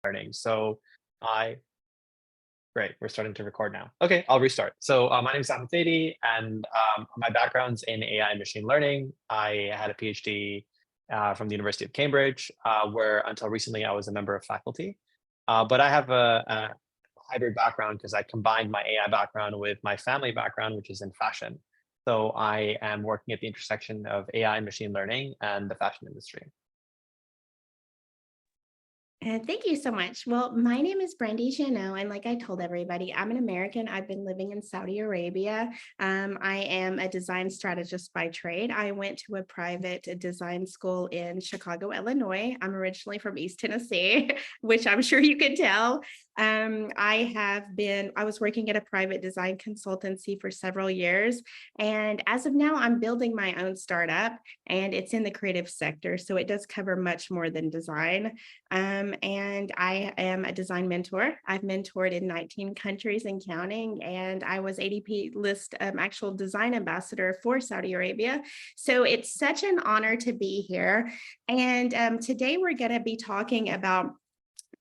learning. So I Great, we're starting to record now. Okay, I'll restart. So my name is Attendees, and my background's in AI and machine learning. I had a PhD from the University of Cambridge, where until recently I was a member of faculty. But I have a hybrid background because I combined my AI background with my family background, which is in fashion. So I am working at the intersection of AI and machine learning and the fashion industry. Thank you so much. Well, my name is Brandy Jeannot, and like I told everybody, I'm an American. I've been living in Saudi Arabia. I am a design strategist by trade. I went to a private design school in Chicago, Illinois. I'm originally from East Tennessee, which I'm sure you can tell. I was working at a private design consultancy for several years. And as of now, I'm building my own startup, and it's in the creative sector. So it does cover much more than design. And I am a design mentor. I've mentored in 19 countries and counting, and I was ADP list actual design ambassador for Saudi Arabia. So it's such an honor to be here. And today we're going to be talking about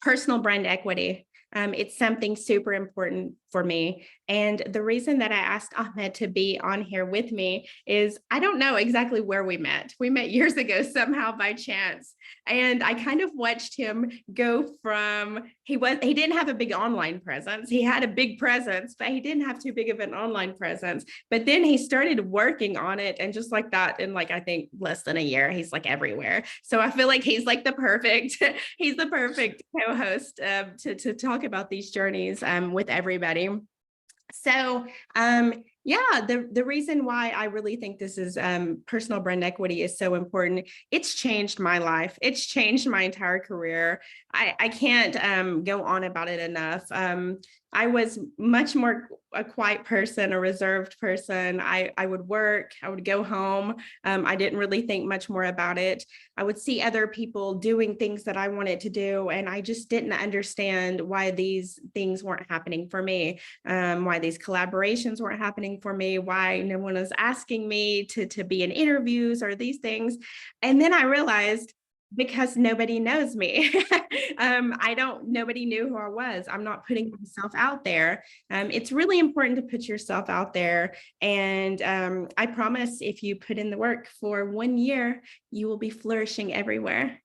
personal brand equity. It's something super important for me. And the reason that I asked Ahmed to be on here with me is I don't know exactly where we met. We met years ago somehow by chance. And I kind of watched him go from he didn't have a big online presence. He had a big presence, but he didn't have too big of an online presence. But then he started working on it. And just like that, in like I think less than a year, he's like everywhere. So I feel like he's like the perfect, he's the perfect co-host to talk about these journeys with everybody. So yeah, the reason why I really think this is personal brand equity is so important. It's changed my life. It's changed my entire career. I can't go on about it enough. I was much more a quiet person, a reserved person. I would work, I would go home. I didn't really think much more about it. I would see other people doing things that I wanted to do, and I just didn't understand why these things weren't happening for me, why these collaborations weren't happening for me, why no one was asking me to be in interviews or these things. And then I realized because nobody knows me. Nobody knew who I was. I'm not putting myself out there. It's really important to put yourself out there. And I promise if you put in the work for 1 year, you will be flourishing everywhere,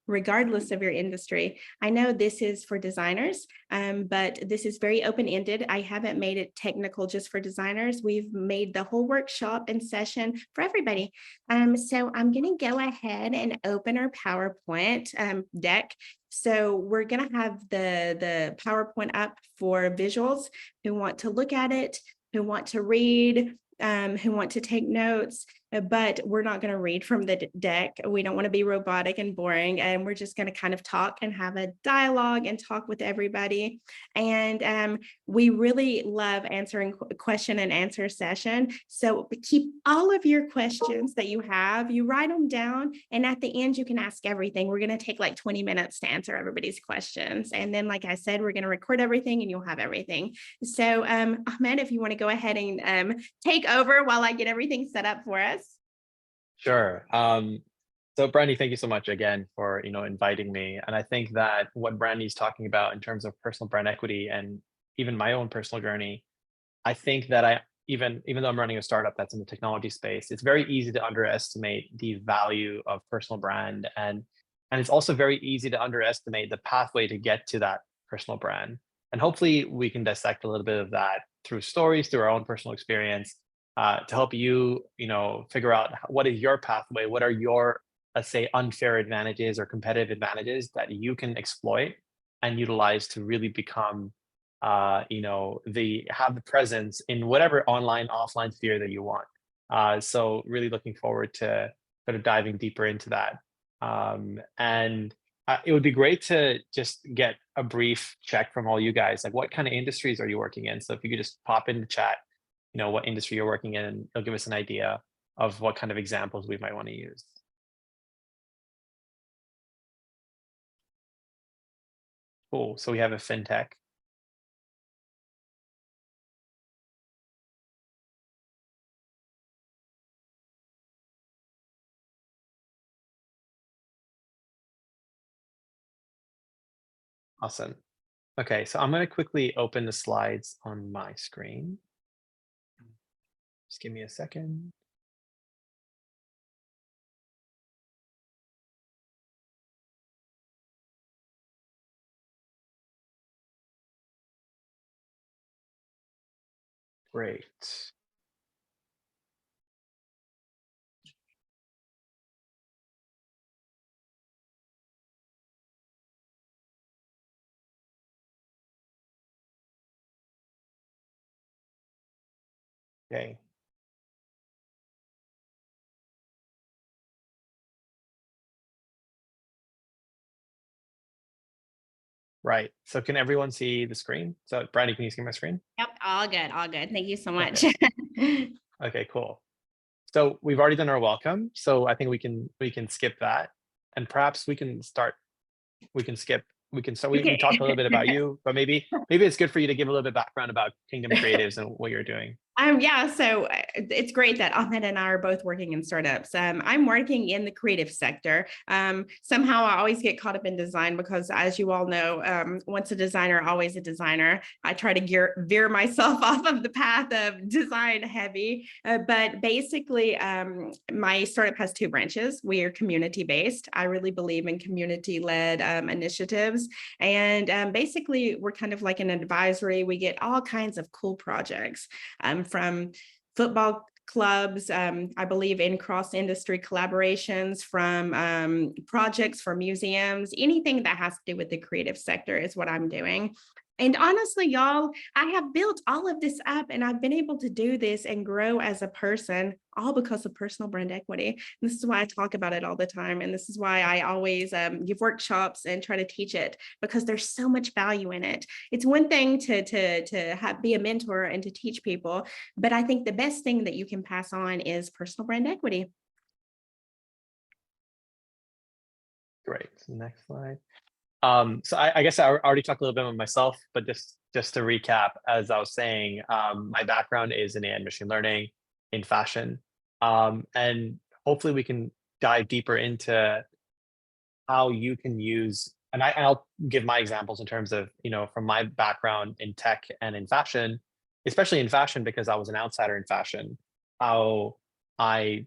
regardless of your industry. I know this is for designers, but this is very open-ended. I haven't made it technical just for designers. We've made the whole workshop and session for everybody. So I'm going to go ahead and open our PowerPoint deck. So we're going to have the PowerPoint up for visuals who want to look at it, who want to read, who want to take notes, but we're not going to read from the deck. We don't want to be robotic and boring, and we're just going to kind of talk and have a dialogue and talk with everybody. And we really love answering question and answer session. So keep all of your questions that you have, you write them down, and at the end, you can ask everything. We're going to take like 20 minutes to answer everybody's questions. And then, like I said, we're going to record everything and you'll have everything. So Ahmed, if you want to go ahead and take over while I get everything set up for us. Sure. So Brandy, thank you so much again for inviting me. And I think that what Brandy's talking about in terms of personal brand equity and even my own personal journey, I think that even though I'm running a startup that's in the technology space, it's very easy to underestimate the value of personal brand, and it's also very easy to underestimate the pathway to get to that personal brand. And hopefully we can dissect a little bit of that through stories, through our own personal experience, to help you, figure out what is your pathway, what are your, let's say, unfair advantages or competitive advantages that you can exploit and utilize to really become, have the presence in whatever online, offline sphere that you want. So really looking forward to sort of diving deeper into that. And it would be great to just get a brief check from all you guys, like what kind of industries are you working in? So if you could just pop in the chat, what industry you're working in, and it'll give us an idea of what kind of examples we might want to use. Cool. So we have a fintech. Awesome. Okay, so I'm going to quickly open the slides on my screen. Just give me a second. Great. Okay. Right. So can everyone see the screen? So Brandy, can you see my screen? Yep, all good, all good. Thank you so much. Okay. Okay, cool. So we've already done our welcome. So I think we can skip that. And perhaps we can skip, we can start we Okay. talked a little bit about you, but maybe it's good for you to give a little bit of background about Kingdom Creatives and what you're doing. Yeah, so it's great that Ahmed and I are both working in startups. I'm working in the creative sector. Somehow I always get caught up in design because, as you all know, once a designer, always a designer. I try to veer myself off of the path of design heavy. But basically, my startup has two branches. We are community based. I really believe in community led initiatives. And basically, we're kind of like an advisory. We get all kinds of cool projects from football clubs, I believe in cross-industry collaborations, from projects for museums, anything that has to do with the creative sector is what I'm doing. And honestly, y'all, I have built all of this up and I've been able to do this and grow as a person, all because of personal brand equity. This is why I talk about it all the time. And this is why I always give workshops and try to teach it, because there's so much value in it. It's one thing to be a mentor and to teach people, but I think the best thing that you can pass on is personal brand equity. Great. Next slide. So I guess I already talked a little bit about myself, but just to recap, as I was saying, my background is in AI and machine learning in fashion, and hopefully we can dive deeper into how you can use. And I'll give my examples in terms of, from my background in tech and in fashion, especially in fashion because I was an outsider in fashion, how I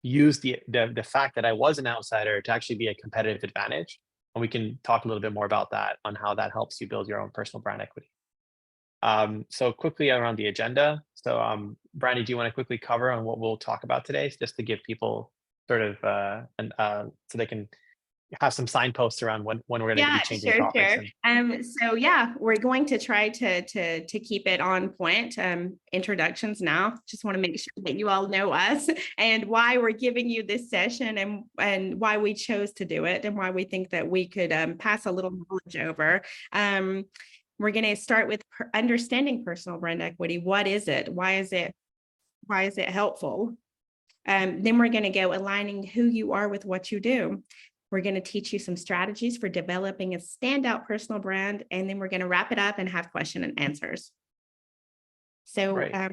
use the fact that I was an outsider to actually be a competitive advantage. And we can talk a little bit more about that on how that helps you build your own personal brand equity. So quickly around the agenda. So Brandy, do you want to quickly cover on what we'll talk about today, just to give people sort of so they can have some signposts around when we're going to Yeah, be changing sure, topics sure. and So yeah, we're going to try to keep it on point. Introductions now. Just want to make sure that you all know us and why we're giving you this session and why we chose to do it and why we think that we could pass a little knowledge over. Um, we're going to start with understanding personal brand equity. What is it? Why is it? Why is it helpful? Then we're going to go aligning who you are with what you do. We're going to teach you some strategies for developing a standout personal brand, and then we're going to wrap it up and have question and answers. So, right.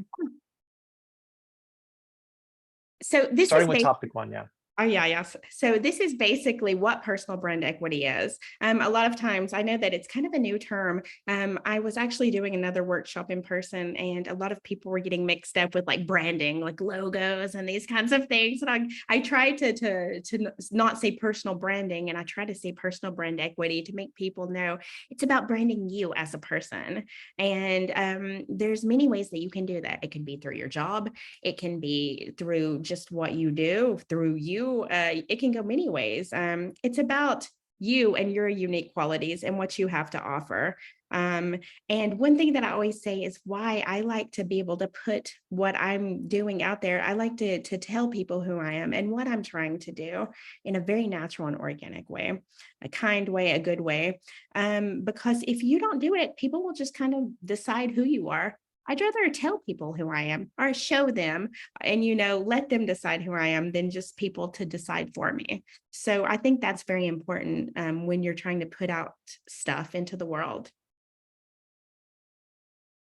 so this is Starting with topic one, yeah. Oh, yeah, yeah. So this is basically what personal brand equity is. A lot of times, I know that it's kind of a new term. I was actually doing another workshop in person, and a lot of people were getting mixed up with like branding, like logos and these kinds of things. And I tried to not say personal branding, and I try to say personal brand equity to make people know it's about branding you as a person. And there's many ways that you can do that. It can be through your job. It can be through just what you do, through you. It can go many ways. It's about you and your unique qualities and what you have to offer. And one thing that I always say is why I like to be able to put what I'm doing out there. I like to tell people who I am and what I'm trying to do in a very natural and organic way, a kind way, a good way. Because if you don't do it, people will just kind of decide who you are. I'd rather tell people who I am or show them and, let them decide who I am than just people to decide for me. So I think that's very important when you're trying to put out stuff into the world.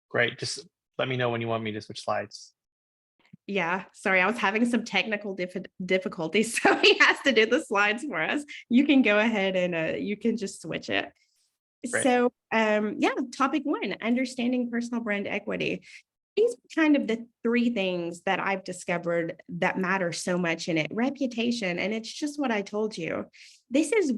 Great. Just let me know when you want me to switch slides. Yeah, sorry, I was having some technical difficulties, so he has to do the slides for us. You can go ahead and you can just switch it. Great. Yeah, topic one, understanding personal brand equity. These are kind of the three things that I've discovered that matter so much in it. Reputation, and it's just what I told you. This is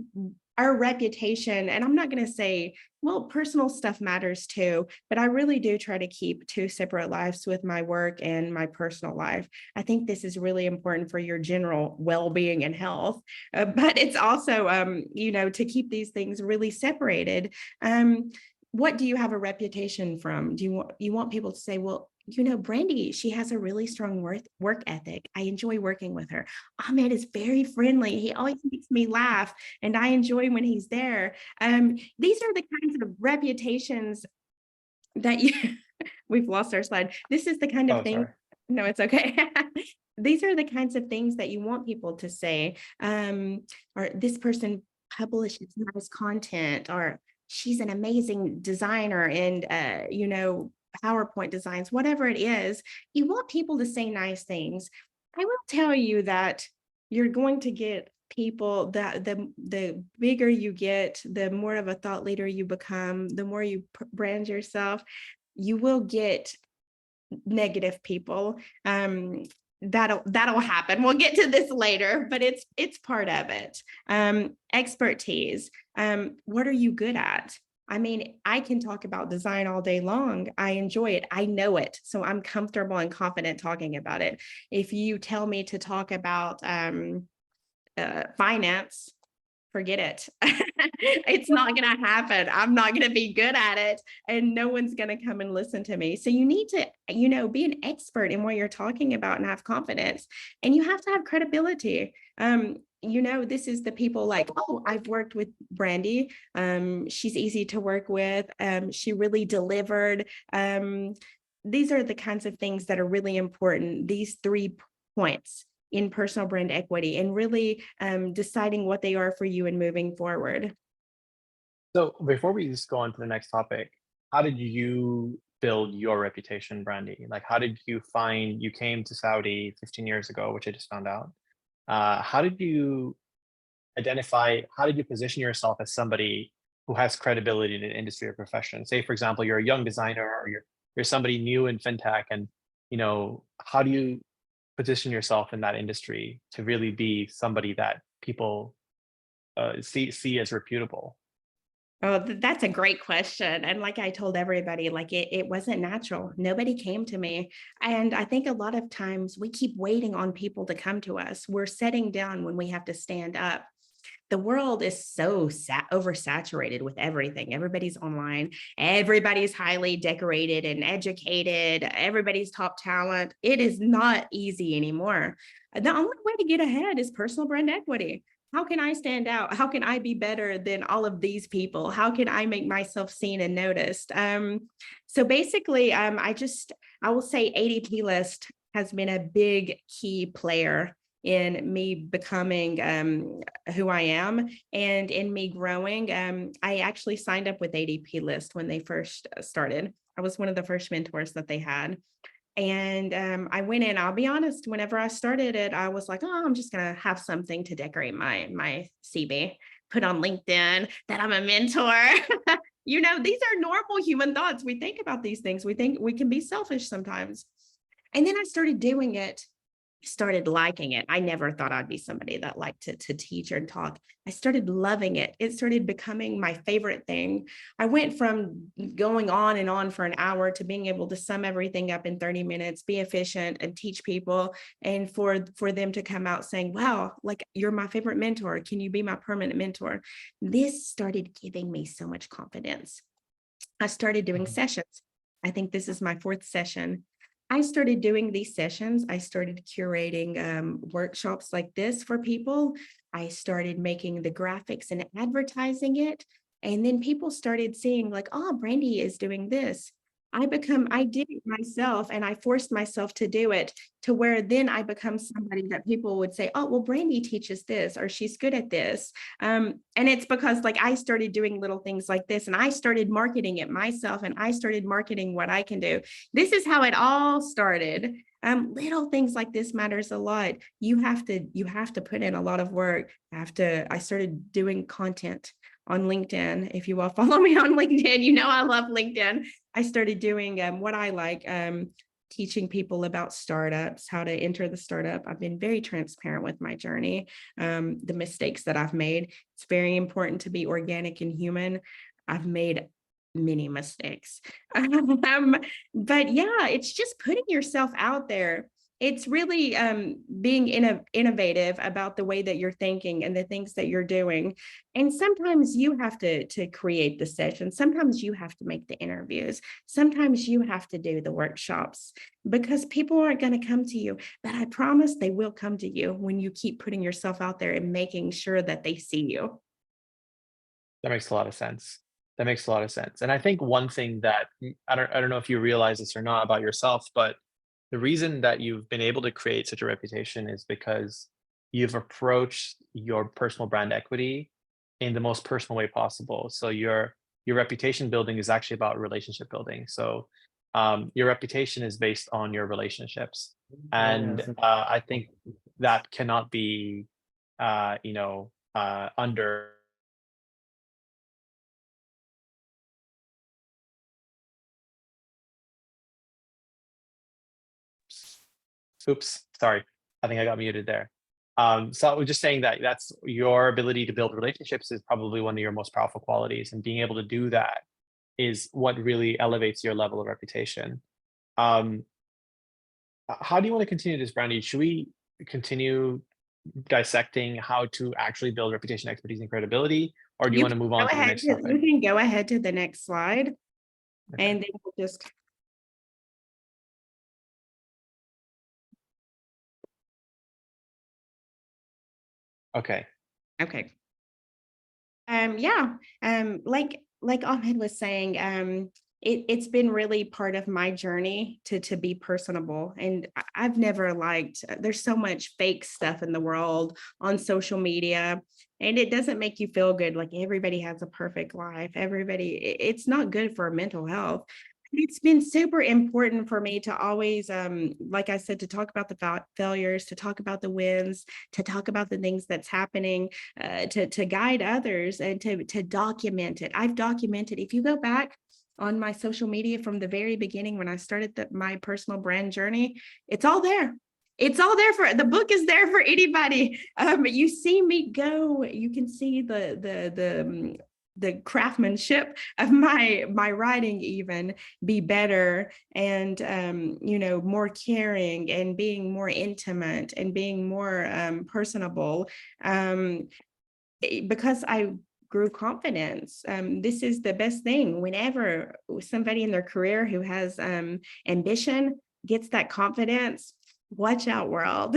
our reputation. And I'm not going to say, well, personal stuff matters too, but I really do try to keep two separate lives with my work and my personal life. I think this is really important for your general well-being and health, but it's also, to keep these things really separated. What do you have a reputation from? Do you want people to say, well, Brandy, she has a really strong work ethic. I enjoy working with her. Ahmed is very friendly. He always makes me laugh, and I enjoy when he's there. These are the kinds of reputations that you we've lost our slide. This is the kind of Oh, thing. sorry. No, it's okay. These are the kinds of things that you want people to say. Or this person publishes nice content, or she's an amazing designer and PowerPoint designs, whatever it is. You want people to say nice things. I will tell you that you're going to get people that the bigger you get, the more of a thought leader you become, the more you brand yourself, you will get negative people. That'll happen. We'll get to this later, but it's part of it. Expertise. What are you good at? I mean, I can talk about design all day long. I enjoy it. I know it. So I'm comfortable and confident talking about it. If you tell me to talk about finance, forget it. It's not going to happen. I'm not going to be good at it, and no one's going to come and listen to me. So you need to, be an expert in what you're talking about and have confidence, and you have to have credibility. This is the people like, oh, I've worked with Brandy. She's easy to work with. She really delivered. These are the kinds of things that are really important. These 3 points in personal brand equity, and really deciding what they are for you and moving forward. So before we just go on to the next topic, how did you build your reputation, Brandy? Like, how did you came to Saudi 15 years ago, which I just found out. How did you how did you position yourself as somebody who has credibility in an industry or profession? Say, for example, you're a young designer, or you're somebody new in fintech, and how do you position yourself in that industry to really be somebody that people see as reputable? Oh, that's a great question. And like I told everybody, like it wasn't natural. Nobody came to me. And I think a lot of times we keep waiting on people to come to us. We're sitting down when we have to stand up. The world is so oversaturated with everything. Everybody's online. Everybody's highly decorated and educated. Everybody's top talent. It is not easy anymore. The only way to get ahead is personal brand equity. How can I stand out? How can I be better than all of these people? How can I make myself seen and noticed? So basically, I will say ADP list has been a big key player in me becoming who I am and in me growing. I actually signed up with ADP list when they first started. I was one of the first mentors that they had. And I went in, I'll be honest, whenever I started it, I was like, oh, I'm just going to have something to decorate my CV, put on LinkedIn that I'm a mentor. These are normal human thoughts. We think about these things. We think we can be selfish sometimes. And then I started doing it, started liking it. I never thought I'd be somebody that liked to teach or talk. I started loving it. It started becoming my favorite thing. I went from going on and on for an hour to being able to sum everything up in 30 minutes, be efficient and teach people. And for them to come out saying, wow, like you're my favorite mentor. Can you be my permanent mentor? This started giving me so much confidence. I started doing Mhm. sessions. I think this is my 4th session. I started doing these sessions. I started curating workshops like this for people. I started making the graphics and advertising it. And then people started seeing like, oh, Brandy is doing this. I did it myself, and I forced myself to do it, to where then I become somebody that people would say, oh, well, Brandy teaches this, or she's good at this. And it's because like I started doing little things like this, and I started marketing it myself, and I started marketing what I can do. This is how it all started. Little things like this matters a lot. You have to put in a lot of work. I started doing content on LinkedIn. If you all follow me on LinkedIn, you know I love LinkedIn. I started doing what I like, teaching people about startups, how to enter the startup. I've been very transparent with my journey, the mistakes that I've made. It's very important to be organic and human. I've made many mistakes. But yeah, it's just putting yourself out there. It's really being innovative about the way that you're thinking and the things that you're doing. And sometimes you have to create the session. Sometimes you have to make the interviews. Sometimes you have to do the workshops because people aren't going to come to you. But I promise they will come to you when you keep putting yourself out there and making sure that they see you. That makes a lot of sense. That makes a lot of sense. And I think one thing that I don't know if you realize this or not about yourself, but the reason that you've been able to create such a reputation is because you've approached your personal brand equity in the most personal way possible. So your reputation building is actually about relationship building. So your reputation is based on your relationships, and I think that cannot be under. Oops, sorry. I think I got muted there. So I was just saying that that's your ability to build relationships is probably one of your most powerful qualities, and being able to do that is what really elevates your level of reputation. Um, how do you want to continue this, Brandy? Should we continue dissecting how to actually build reputation, expertise, and credibility, or do you You want can to move go on to the ahead. next topic? You can go ahead to the next slide, Okay. and then we'll just Okay. okay. Yeah. Like Ahmed was saying, it's been really part of my journey to be personable. And I've never liked, there's so much fake stuff in the world on social media, and it doesn't make you feel good. Like everybody has a perfect life. It's not good for mental health. It's been super important for me to always, like I said, to talk about the failures, to talk about the wins, to talk about the things that's happening, to guide others and to document it. I've documented, if you go back on my social media from the very beginning when I started my personal brand journey, it's all there. It's all there for the book is there for anybody. You see me go, you can see the craftsmanship of my writing even be better, and more caring and being more intimate and being more personable, um, because I grew confidence. This is the best thing. Whenever somebody in their career who has ambition gets that confidence, watch out, world.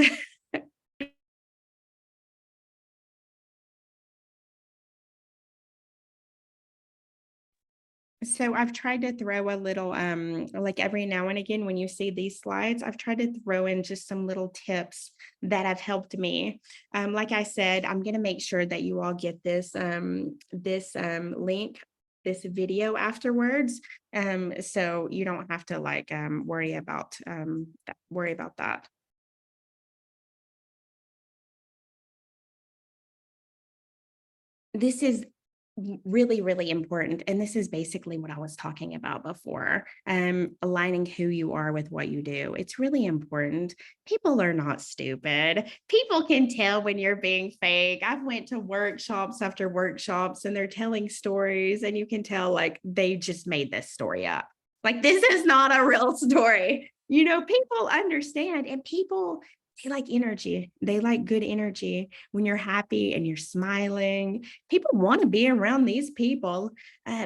So I've tried to throw a little, like every now and again, when you see these slides, I've tried to throw in just some little tips that have helped me. Like I said, I'm going to make sure that you all get this link, this video afterwards, so you don't have to like worry about that. This is really, really important. And this is basically what I was talking about before, aligning who you are with what you do. It's really important. People are not stupid. People can tell when you're being fake. I've went to workshops after workshops and they're telling stories and you can tell like they just made this story up. Like this is not a real story. People understand, and people, they like energy. They like good energy. When you're happy and you're smiling, people want to be around these people.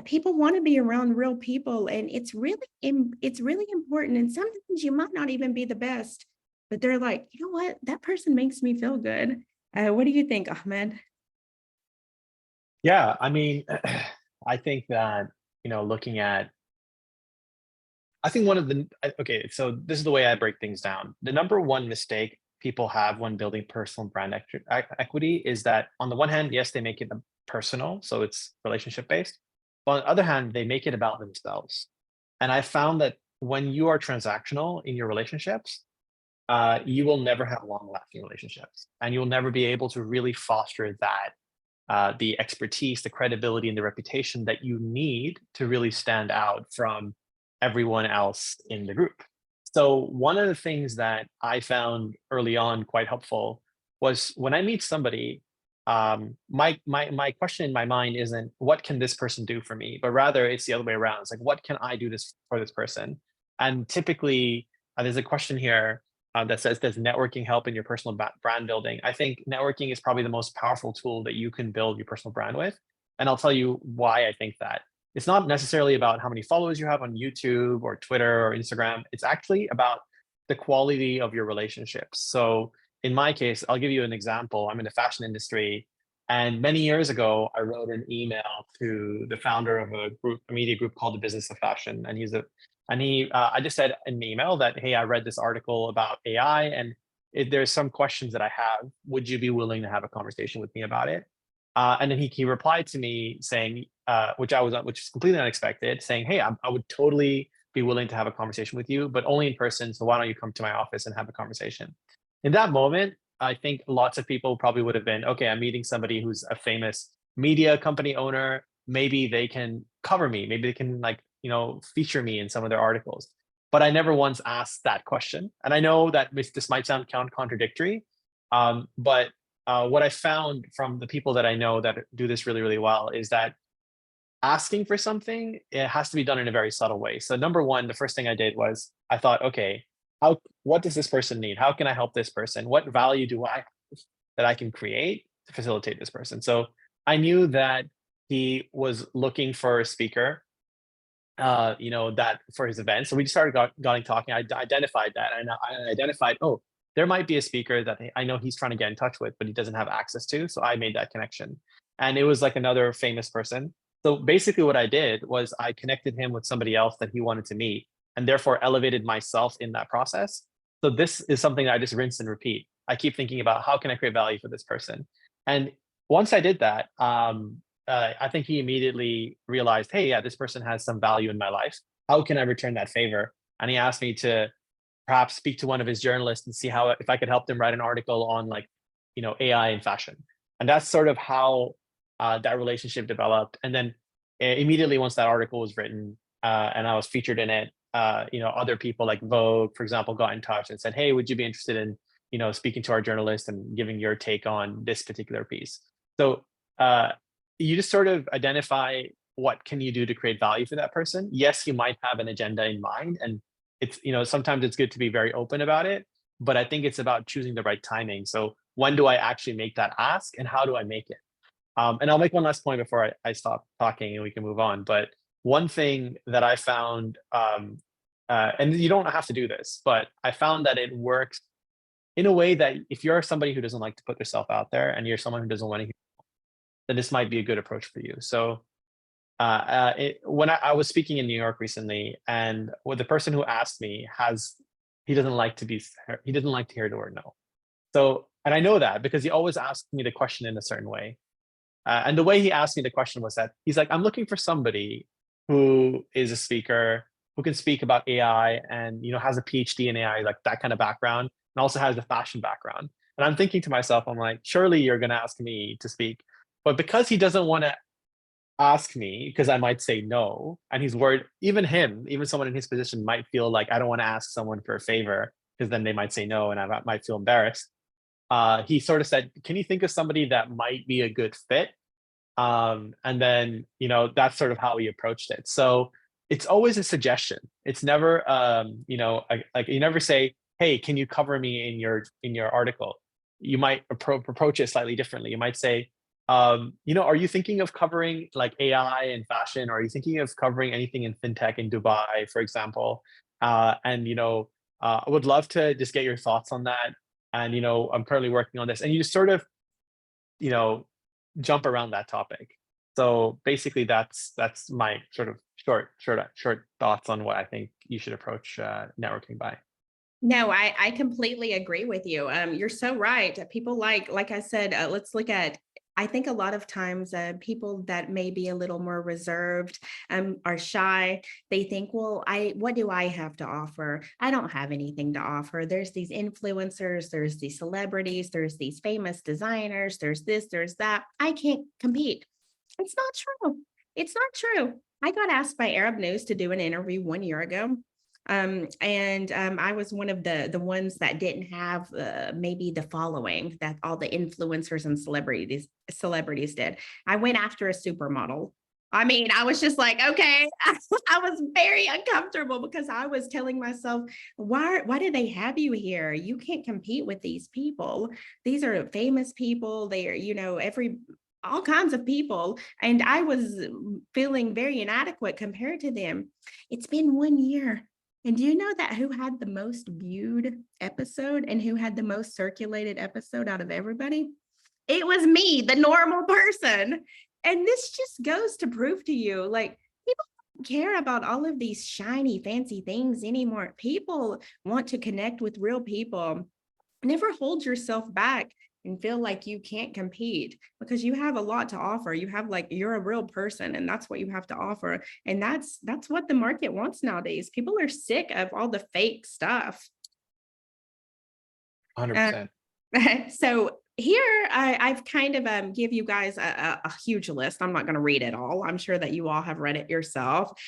People want to be around real people, and it's really important. And sometimes you might not even be the best, but they're like, you know what, that person makes me feel good. What do you think, Ahmed? Yeah, I mean, I think that, looking at I think one of the okay, so this is the way I break things down. The number one mistake people have when building personal brand equity is that on the one hand, yes, they make it personal, so it's relationship based. But on the other hand, they make it about themselves. And I found that when you are transactional in your relationships, you will never have long lasting relationships, and you will never be able to really foster that the expertise, the credibility, and the reputation that you need to really stand out from everyone else in the group. So one of the things that I found early on quite helpful was when I meet somebody, my question in my mind isn't what can this person do for me, but rather it's the other way around. It's like what can I do this for this person? And typically, there's a question here that says, does networking help in your personal brand building? I think networking is probably the most powerful tool that you can build your personal brand with. And I'll tell you why I think that. It's not necessarily about how many followers you have on YouTube or Twitter or Instagram. It's actually about the quality of your relationships. So in my case, I'll give you an example. I'm in the fashion industry. And many years ago, I wrote an email to the founder of a media group called the Business of Fashion. I just said in the email that, hey, I read this article about AI and there's some questions that I have. Would you be willing to have a conversation with me about it? And then he replied to me saying, which is completely unexpected, saying, "Hey, I would totally be willing to have a conversation with you, but only in person. So why don't you come to my office and have a conversation?" In that moment, I think lots of people probably would have been, okay, I'm meeting somebody who's a famous media company owner. Maybe they can cover me. Maybe they can feature me in some of their articles. But I never once asked that question. And I know that this might sound contradictory, but what I found from the people that I know that do this really, really well is that asking for something, it has to be done in a very subtle way. So number one, the first thing I did was I thought, okay, what does this person need? How can I help this person? What value do I have that I can create to facilitate this person? So I knew that he was looking for a speaker, that for his event. So we just started got talking. I identified that, and I identified, oh, there might be a speaker that I know he's trying to get in touch with, but he doesn't have access to. So I made that connection, and it was like another famous person. So basically, what I did was I connected him with somebody else that he wanted to meet, and therefore elevated myself in that process. So this is something that I just rinse and repeat. I keep thinking about how can I create value for this person, and once I did that, I think he immediately realized, hey, yeah, this person has some value in my life. How can I return that favor? And he asked me to perhaps speak to one of his journalists and see how if I could help them write an article on AI and fashion. And that's sort of how that relationship developed. And then immediately once that article was written and I was featured in it, other people like Vogue, for example, got in touch and said, hey, would you be interested in speaking to our journalist and giving your take on this particular piece? So uh, you just sort of identify what can you do to create value for that person. Yes, you might have an agenda in mind, and it's sometimes it's good to be very open about it, but I think it's about choosing the right timing. So when do I actually make that ask and how do I make it? And I'll make one last point before I stop talking and we can move on. But one thing that I found, and you don't have to do this, but I found that it works in a way that if you're somebody who doesn't like to put yourself out there and you're someone who doesn't want to hear, then this might be a good approach for you. So when I was speaking in New York recently, and with the person who asked me he doesn't like to he doesn't like to hear the word no. So, and I know that because he always asks me the question in a certain way. And the way he asked me the question was that he's like, I'm looking for somebody who is a speaker who can speak about AI and has a PhD in AI, like that kind of background, and also has a fashion background. And I'm thinking to myself, I'm like, surely you're going to ask me to speak, but because he doesn't want to ask me because I might say no, and he's worried. Even someone in his position might feel like I don't want to ask someone for a favor because then they might say no, and I might feel embarrassed. He sort of said, "Can you think of somebody that might be a good fit?" And then that's sort of how we approached it. So it's always a suggestion. It's never like you never say, "Hey, can you cover me in your article?" You might approach it slightly differently. You might say, are you thinking of covering like AI and fashion? Or are you thinking of covering anything in fintech in Dubai, for example? And I would love to just get your thoughts on that. And I'm currently working on this, and you just sort of you know jump around that topic. So basically, that's my sort of short thoughts on what I think you should approach networking by. No, I completely agree with you. You're so right. People like I said, let's look at I think a lot of times people that may be a little more reserved are shy. They think, well, what do I have to offer? I don't have anything to offer. There's these influencers, there's these celebrities, there's these famous designers, there's this, there's that. I can't compete. It's not true. It's not true. I got asked by Arab News to do an interview 1 year ago. And I was one of the ones that didn't have maybe the following that all the influencers and celebrities did. I went after a supermodel. I mean, I was just like, okay, I was very uncomfortable because I was telling myself, why do they have you here? You can't compete with these people. These are famous people. They are, all kinds of people. And I was feeling very inadequate compared to them. It's been 1 year. And do you know that who had the most viewed episode and who had the most circulated episode out of everybody? It was me, the normal person. And this just goes to prove to you, like, people don't care about all of these shiny, fancy things anymore. People want to connect with real people. Never hold yourself back and feel like you can't compete because you have a lot to offer. You have like you're a real person and that's what you have to offer. And that's what the market wants nowadays. People are sick of all the fake stuff. Uh, 100%. so here I've kind of give you guys a huge list. I'm not going to read it all. I'm sure that you all have read it yourself.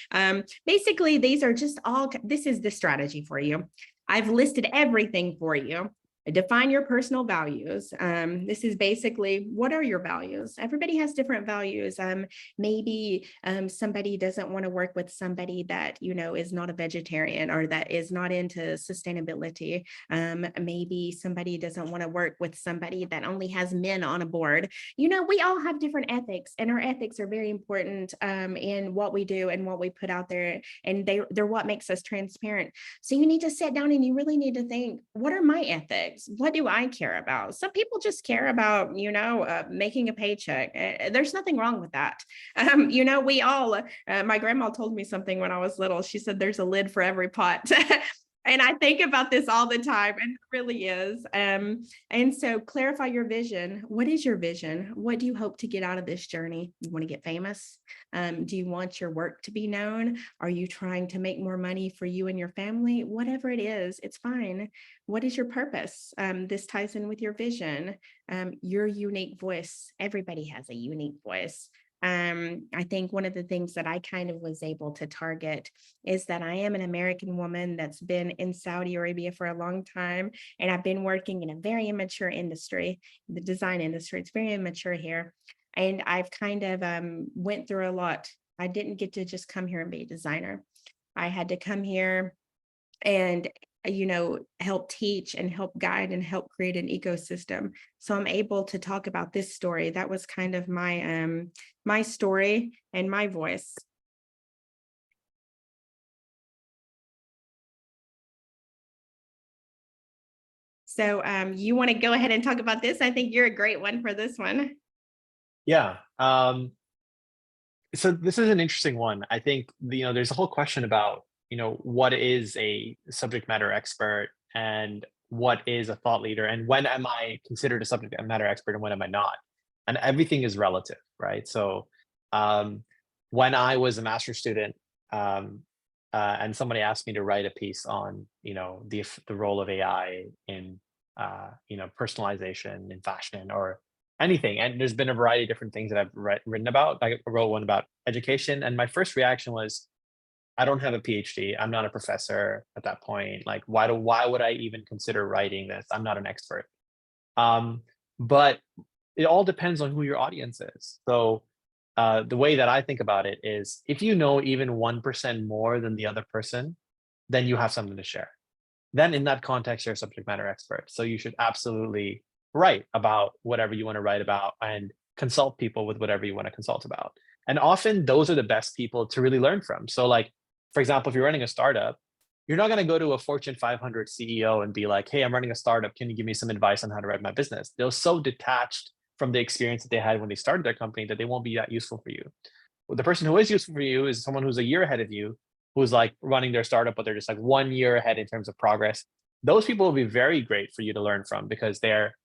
Basically, these are just all, this is the strategy for you. I've listed everything for you. Define your personal values. This is basically, what are your values? Everybody has different values. Maybe somebody doesn't want to work with somebody that, is not a vegetarian or that is not into sustainability. Maybe somebody doesn't want to work with somebody that only has men on a board. We all have different ethics, and our ethics are very important in what we do and what we put out there. And they're what makes us transparent. So you need to sit down and you really need to think, what are my ethics? What do I care about? Some people just care about, making a paycheck. There's nothing wrong with that. We all, my grandma told me something when I was little. She said, there's a lid for every pot. And I think about this all the time, and it really is. And so clarify your vision. What is your vision? What do you hope to get out of this journey? You want to get famous? Do you want your work to be known? Are you trying to make more money for you and your family? Whatever it is, it's fine. What is your purpose? This ties in with your vision, your unique voice. Everybody has a unique voice. I think one of the things that I kind of was able to target is that I am an American woman that's been in Saudi Arabia for a long time, and I've been working in a very immature industry, the design industry. It's very immature here, and I've kind of went through a lot. I didn't get to just come here and be a designer. I had to come here and help teach and help guide and help create an ecosystem. So I'm able to talk about this story. That was kind of my story and my voice. So you want to go ahead and talk about this? I think you're a great one for this one. Yeah. So this is an interesting one. I think there's a whole question about what is a subject matter expert and what is a thought leader, and when am I considered a subject matter expert and when am I not? And everything is relative, right? So when I was a master's student, and somebody asked me to write a piece on the role of AI in personalization in fashion or anything, and there's been a variety of different things that I've written about. I wrote one about education, and my first reaction was, I don't have a PhD. I'm not a professor at that point. Like, why would I even consider writing this? I'm not an expert. But it all depends on who your audience is. So the way that I think about it is, if you know even 1% more than the other person, then you have something to share. Then in that context, you're a subject matter expert. So you should absolutely write about whatever you want to write about and consult people with whatever you want to consult about. And often those are the best people to really learn from. So like, for example, if you're running a startup, you're not going to go to a Fortune 500 CEO and be like, hey, I'm running a startup. Can you give me some advice on how to run my business? They're so detached from the experience that they had when they started their company that they won't be that useful for you. Well, the person who is useful for you is someone who's a year ahead of you, who's like running their startup, but they're just like 1 year ahead in terms of progress. Those people will be very great for you to learn from because they're,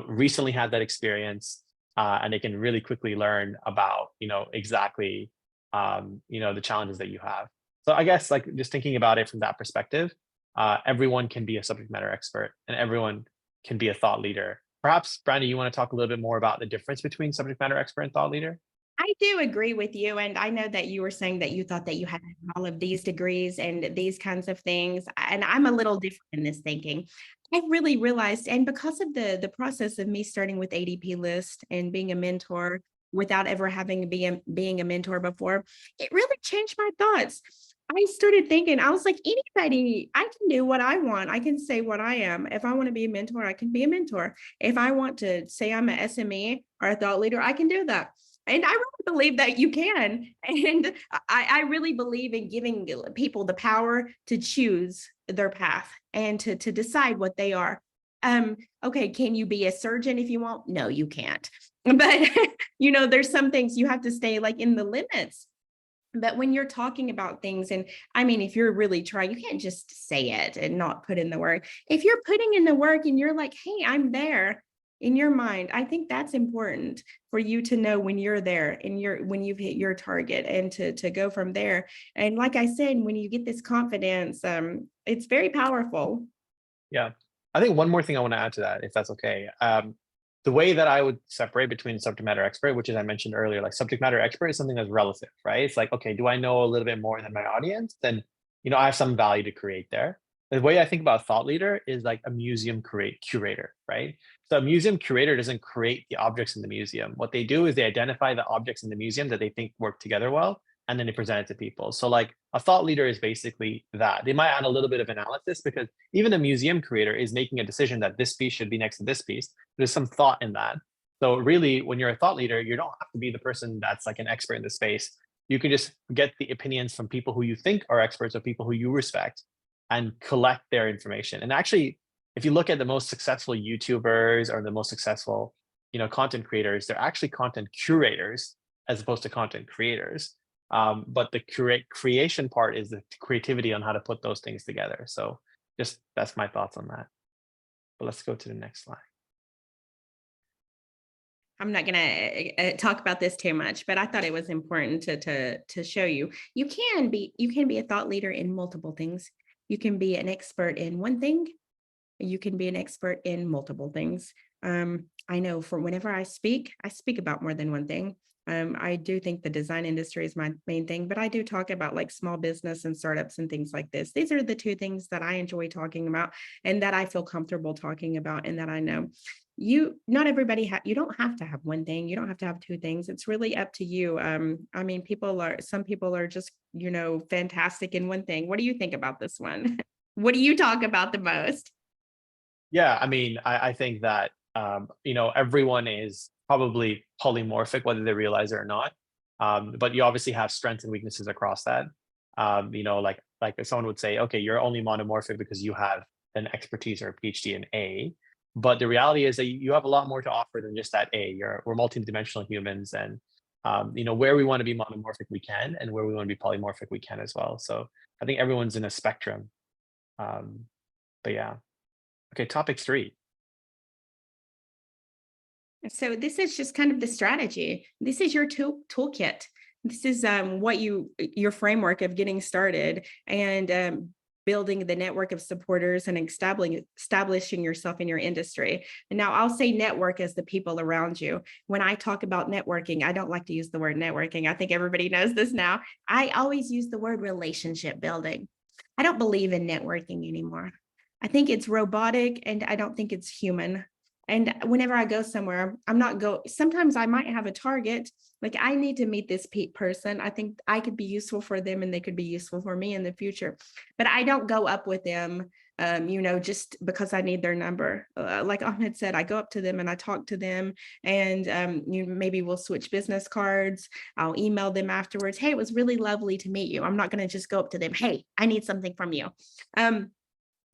recently had that experience. and they can really quickly learn about, exactly, the challenges that you have. So I guess like just thinking about it from that perspective, everyone can be a subject matter expert and everyone can be a thought leader. Perhaps, Brandy, you want to talk a little bit more about the difference between subject matter expert and thought leader? I do agree with you. And I know that you were saying that you thought that you had all of these degrees and these kinds of things. And I'm a little different in this thinking. I really realized, and because of the process of me starting with ADP list and being a mentor without ever having being a mentor before, it really changed my thoughts. I started thinking, I was like, anybody, I can do what I want. I can say what I am. If I want to be a mentor, I can be a mentor. If I want to say I'm an SME or a thought leader, I can do that. And I really believe that you can. And I really believe in giving people the power to choose their path and to decide what they are. Okay, can you be a surgeon if you want? No, you can't. But there's some things you have to stay like in the limits. But when you're talking about things, and I mean, if you're really trying, you can't just say it and not put in the work. If you're putting in the work and you're like, hey, I'm there in your mind, I think that's important for you to know when you're there and when you've hit your target and to go from there. And like I said, when you get this confidence, it's very powerful. Yeah. I think one more thing I want to add to that, if that's okay. The way that I would separate between subject matter expert, which as I mentioned earlier, like subject matter expert is something that's relative, right? It's like, okay, do I know a little bit more than my audience? Then, I have some value to create there. The way I think about thought leader is like a museum curator, right? So a museum curator doesn't create the objects in the museum. What they do is they identify the objects in the museum that they think work together well, and then they present it to people. So like a thought leader is basically that. They might add a little bit of analysis because even a museum creator is making a decision that this piece should be next to this piece. There's some thought in that. So really, when you're a thought leader, you don't have to be the person that's like an expert in the space. You can just get the opinions from people who you think are experts or people who you respect and collect their information. And actually, if you look at the most successful YouTubers or the most successful, content creators, they're actually content curators as opposed to content creators. But the creation part is the creativity on how to put those things together. So just that's my thoughts on that. But let's go to the next slide. I'm not going to talk about this too much, but I thought it was important to show you you can be a thought leader in multiple things. You can be an expert in one thing. You can be an expert in multiple things. I know for whenever I speak about more than one thing. I do think the design industry is my main thing, but I do talk about like small business and startups and things like this. These are the two things that I enjoy talking about and that I feel comfortable talking about and that I know. Not everybody you don't have to have one thing, you don't have to have two things. It's really up to you. I mean, some people are just, fantastic in one thing. What do you think about this one? What do you talk about the most? Yeah, I mean, I think that everyone is probably polymorphic, whether they realize it or not. But you obviously have strengths and weaknesses across that. Like if someone would say, okay, you're only monomorphic because you have an expertise or a PhD in A. But the reality is that you have a lot more to offer than just that A. We're multidimensional humans, and where we want to be monomorphic, we can, and where we want to be polymorphic, we can as well. So I think everyone's in a spectrum. Um, but yeah. Okay, topic 3. So this is just kind of the strategy. This is your toolkit. This is your framework of getting started and building the network of supporters and establishing yourself in your industry. And now I'll say network as the people around you. When I talk about networking, I don't like to use the word networking. I think everybody knows this now. I always use the word relationship building. I don't believe in networking anymore. I think it's robotic and I don't think it's human. And whenever I go somewhere, sometimes I might have a target, like I need to meet this person. I think I could be useful for them and they could be useful for me in the future. But I don't go up with them, just because I need their number. Like Ahmed said, I go up to them and I talk to them and maybe we'll switch business cards. I'll email them afterwards. Hey, it was really lovely to meet you. I'm not going to just go up to them. Hey, I need something from you.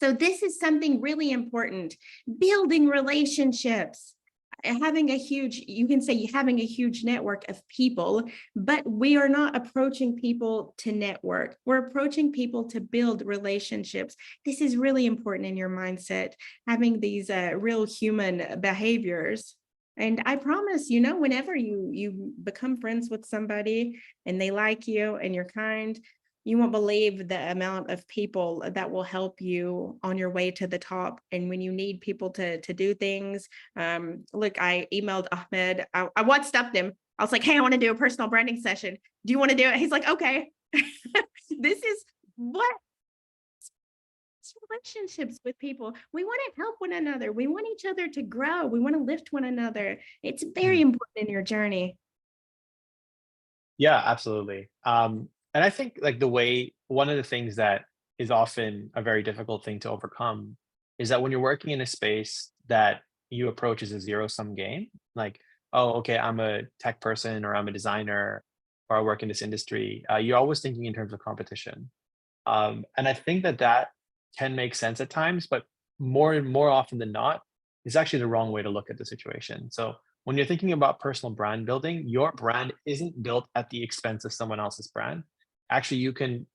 So this is something really important, building relationships, you can say having a huge network of people, but we are not approaching people to network. We're approaching people to build relationships. This is really important in your mindset, having these real human behaviors. And I promise, whenever you become friends with somebody and they like you and you're kind, you won't believe the amount of people that will help you on your way to the top. And when you need people to do things, look, I emailed Ahmed. I WhatsApped him. I was like, "Hey, I want to do a personal branding session. Do you want to do it?" He's like, "Okay." This is what relationships with people. We want to help one another. We want each other to grow. We want to lift one another. It's very Mm. important in your journey. Yeah, absolutely. And I think like the way one of the things that is often a very difficult thing to overcome is that when you're working in a space that you approach as a zero sum game, like, oh, okay, I'm a tech person or I'm a designer or I work in this industry, you're always thinking in terms of competition. And I think that that can make sense at times, but more and more often than not, it's actually the wrong way to look at the situation. So when you're thinking about personal brand building, your brand isn't built at the expense of someone else's brand. Actually, you can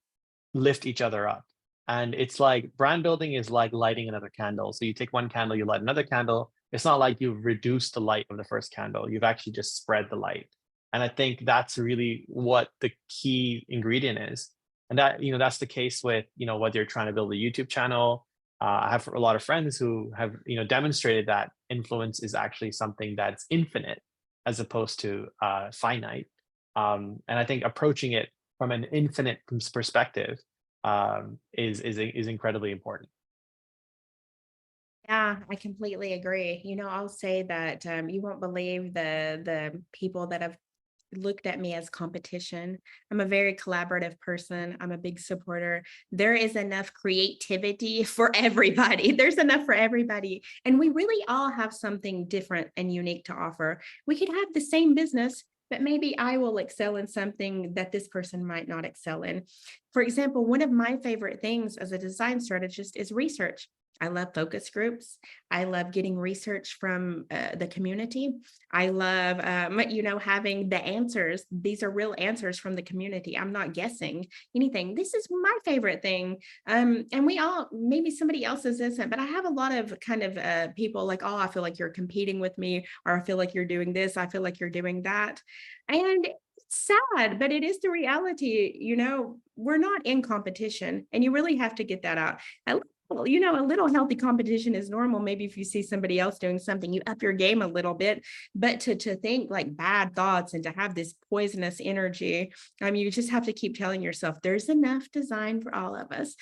lift each other up. And it's like brand building is like lighting another candle. So you take one candle, you light another candle. It's not like you've reduced the light of the first candle. You've actually just spread the light. And I think that's really what the key ingredient is. And that, that's the case with, whether you're trying to build a YouTube channel. I have a lot of friends who have, demonstrated that influence is actually something that's infinite as opposed to finite. And I think approaching it from an infinite perspective is incredibly important. Yeah, I completely agree. I'll say that you won't believe the people that have looked at me as competition. I'm a very collaborative person. I'm a big supporter. There is enough creativity for everybody. There's enough for everybody. And we really all have something different and unique to offer. We could have the same business, but maybe I will excel in something that this person might not excel in. For example, one of my favorite things as a design strategist is research. I love focus groups. I love getting research from the community. I love, having the answers. These are real answers from the community. I'm not guessing anything. This is my favorite thing. And we all, maybe somebody else's isn't, but I have a lot of kind of people like, oh, I feel like you're competing with me, or I feel like you're doing this. I feel like you're doing that. And it's sad, but it is the reality. We're not in competition, and you really have to get that out. Well, a little healthy competition is normal. Maybe if you see somebody else doing something, you up your game a little bit. But to think like bad thoughts and to have this poisonous energy, you just have to keep telling yourself there's enough design for all of us.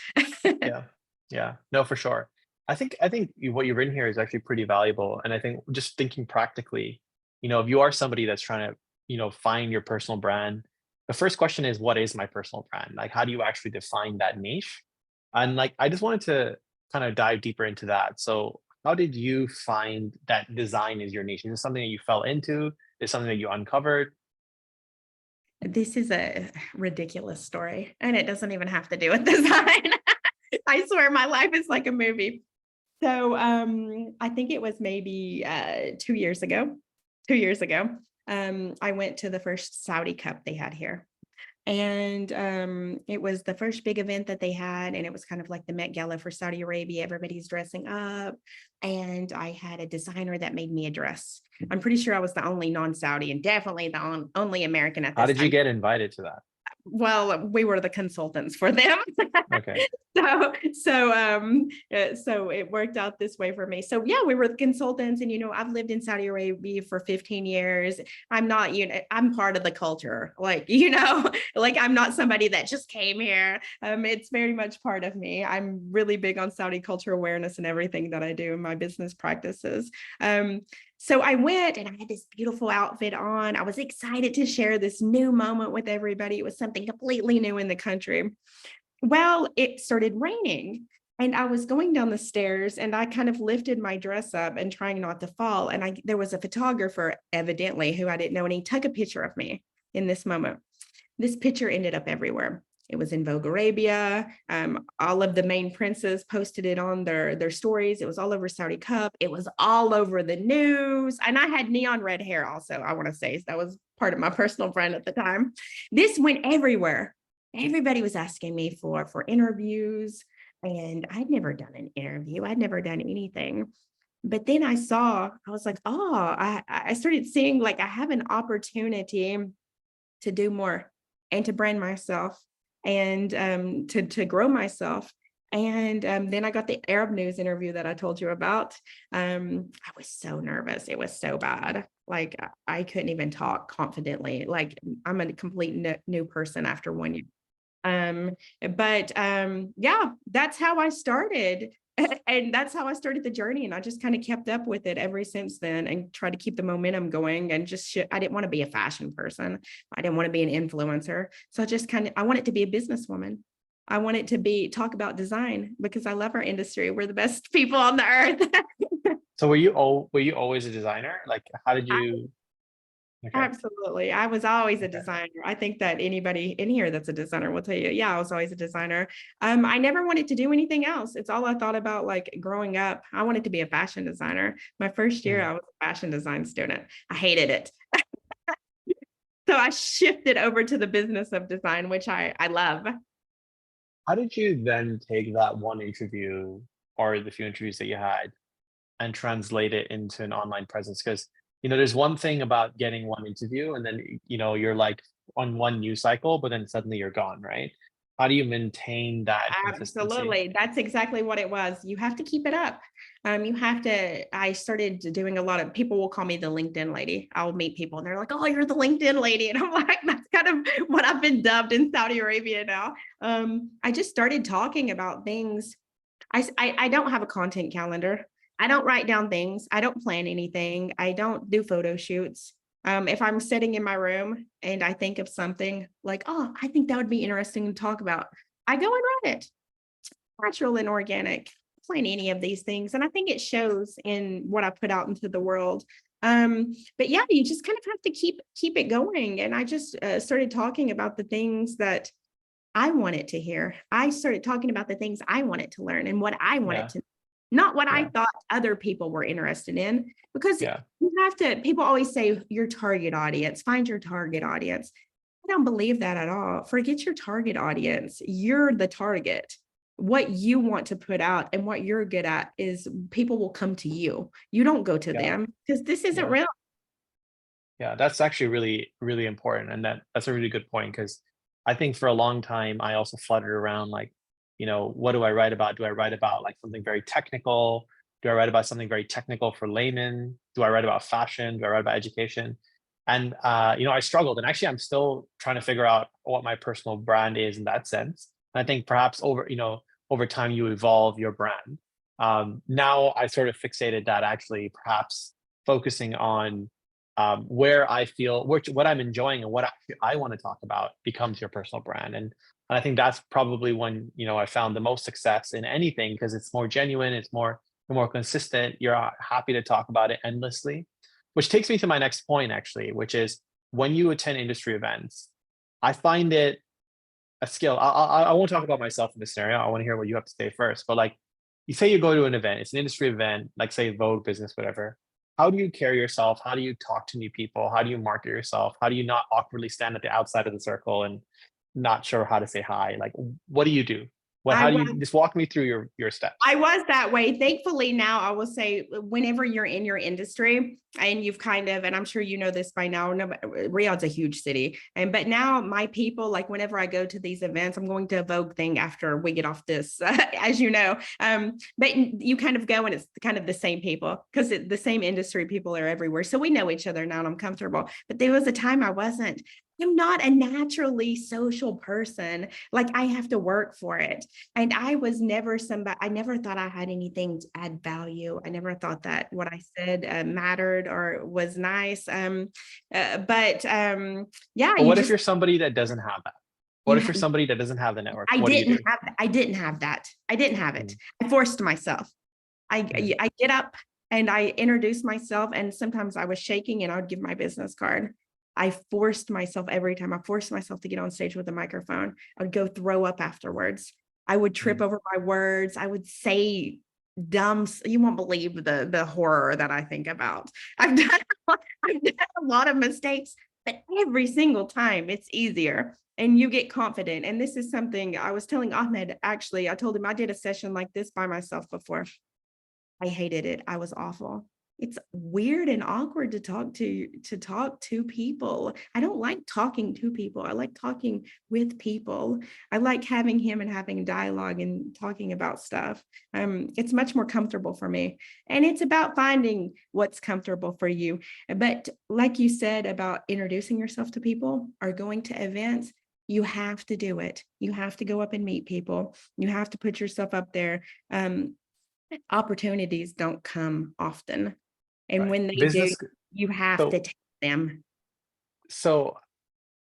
Yeah. Yeah. No, for sure. I think what you've written here is actually pretty valuable. And I think just thinking practically, if you are somebody that's trying to, find your personal brand, the first question is, what is my personal brand? Like, how do you actually define that niche? And like, I just wanted to kind of dive deeper into that. So how did you find that design is your niche? Is it something that you fell into? Is it something that you uncovered? This is a ridiculous story, and it doesn't even have to do with design. I swear my life is like a movie. So I think it was maybe 2 years ago. 2 years ago, I went to the first Saudi Cup they had here. And it was the first big event that they had. And it was kind of like the Met Gala for Saudi Arabia. Everybody's dressing up. And I had a designer that made me a dress. I'm pretty sure I was the only non Saudi and definitely the only American at How this did you time. get invited to that? Well, we were the consultants for them. Okay. So it worked out this way for me. So yeah, we were the consultants, and I've lived in Saudi Arabia for 15 years. I'm not, I'm part of the culture. Like, like I'm not somebody that just came here. It's very much part of me. I'm really big on Saudi culture awareness and everything that I do in my business practices. So I went and I had this beautiful outfit on. I was excited to share this new moment with everybody. It was something completely new in the country. Well, it started raining, and I was going down the stairs, and I kind of lifted my dress up and trying not to fall. And there was a photographer, evidently, who I didn't know, and he took a picture of me in this moment. This picture ended up everywhere. It was in Vogue Arabia. All of the main princes posted it on their stories. It was all over Saudi Cup. It was all over the news. And I had neon red hair also, I want to say. So that was part of my personal brand at the time. This went everywhere. Everybody was asking me for interviews. And I'd never done an interview. I'd never done anything. But then I was like, oh, I started seeing like I have an opportunity to do more and to brand myself and to grow myself. And then I got the Arab News interview that I told you about. I was so nervous. It was so bad. Like I couldn't even talk confidently. Like I'm a complete new person after 1 year. Um, but yeah, that's how I started. And that's how I started the journey. And I just kind of kept up with it ever since then and tried to keep the momentum going and I didn't want to be a fashion person. I didn't want to be an influencer. So I wanted to be a businesswoman. I wanted to talk about design because I love our industry. We're the best people on the earth. So were you always a designer? Like, how did you? Okay. Absolutely. I was always a Okay. designer. I think that anybody in here that's a designer will tell you, yeah, I was always a designer. I never wanted to do anything else. It's all I thought about like growing up. I wanted to be a fashion designer. My first year, Mm. I was a fashion design student. I hated it. So I shifted over to the business of design, which I love. How did you then take that one interview or the few interviews that you had and translate it into an online presence? Because, there's one thing about getting one interview and then, you're like on one news cycle, but then suddenly you're gone, right? How do you maintain that consistency? Absolutely. That's exactly what it was. You have to keep it up. I started doing a lot of people will call me the LinkedIn lady. I'll meet people and they're like, oh, you're the LinkedIn lady. And I'm like, that's kind of what I've been dubbed in Saudi Arabia now. I just started talking about things. I don't have a content calendar. I don't write down things. I don't plan anything. I don't do photo shoots. If I'm sitting in my room and I think of something like, oh, I think that would be interesting to talk about, I go and write it. Natural and organic. Plan any of these things, and I think it shows in what I put out into the world. But yeah, you just kind of have to keep it going. And I just started talking about the things that I wanted to hear. I started talking about the things I wanted to learn and what I wanted Yeah. to, not what I Yeah. thought other people were interested in. Because Yeah. you have to, people always say your target audience, find your target audience. I don't believe that at all. Forget your target audience. You're the target. What you want to put out and what you're good at is people will come to you. You don't go to Yeah. them because this isn't Yeah. real. Yeah, that's actually really, really important, and that's a really good point because I think for a long time I also fluttered around like, what do I write about? Do I write about like something very technical? Do I write about something very technical for laymen? Do I write about fashion? Do I write about education? And I struggled, and actually I'm still trying to figure out what my personal brand is in that sense. And I think perhaps over time you evolve your brand. Now I sort of fixated that actually perhaps focusing on where I feel what I'm enjoying and what actually I want to talk about becomes your personal brand. And I think that's probably when, I found the most success in anything because it's more genuine, you're more consistent, you're happy to talk about it endlessly. Which takes me to my next point actually, which is when you attend industry events, I find it a skill. I won't talk about myself in this scenario. I want to hear what you have to say first. But like, you say you go to an event, it's an industry event, like say Vogue Business, whatever. How do you carry yourself? How do you talk to new people? How do you market yourself? How do you not awkwardly stand at the outside of the circle and not sure how to say hi? Like, what do you do? I How do you just walk me through your steps? I was that way. Thankfully, now I will say, whenever you're in your industry and you've kind of, and I'm sure you know this by now, no, Riyadh's a huge city. But now my people, like whenever I go to these events, I'm going to a Vogue thing after we get off this, as you know. But you kind of go and it's kind of the same people because the same industry people are everywhere. So we know each other now and I'm comfortable. But there was a time I wasn't. I'm not a naturally social person. Like I have to work for it. And I was never somebody, I never thought I had anything to add value. I never thought that what I said mattered or was nice. But yeah, But what if you're somebody that doesn't have that? What you, if you're somebody that doesn't have the network? I What do you didn't do? have, I didn't have that. I didn't have it. Mm, I forced myself. mm, I get up and I introduce myself, and sometimes I was shaking and I would give my business card. I forced myself every time. I forced myself to get on stage with a microphone. I would go throw up afterwards. I would trip mm. over my words. I would say dumb. You won't believe the horror that I think about. I've done I've done a lot of mistakes, but every single time it's easier and you get confident. And this is something I was telling Ahmed. Actually, I told him I did a session like this by myself before. I hated it. I was awful. It's weird and awkward to talk to people. I don't like talking to people. I like talking with people. I like having him and having dialogue and talking about stuff. It's much more comfortable for me. And it's about finding what's comfortable for you. But like you said about introducing yourself to people or going to events, you have to do it. You have to go up and meet people. You have to put yourself up there. Opportunities don't come often. And Right. when they do, Business. you have to So, take them. so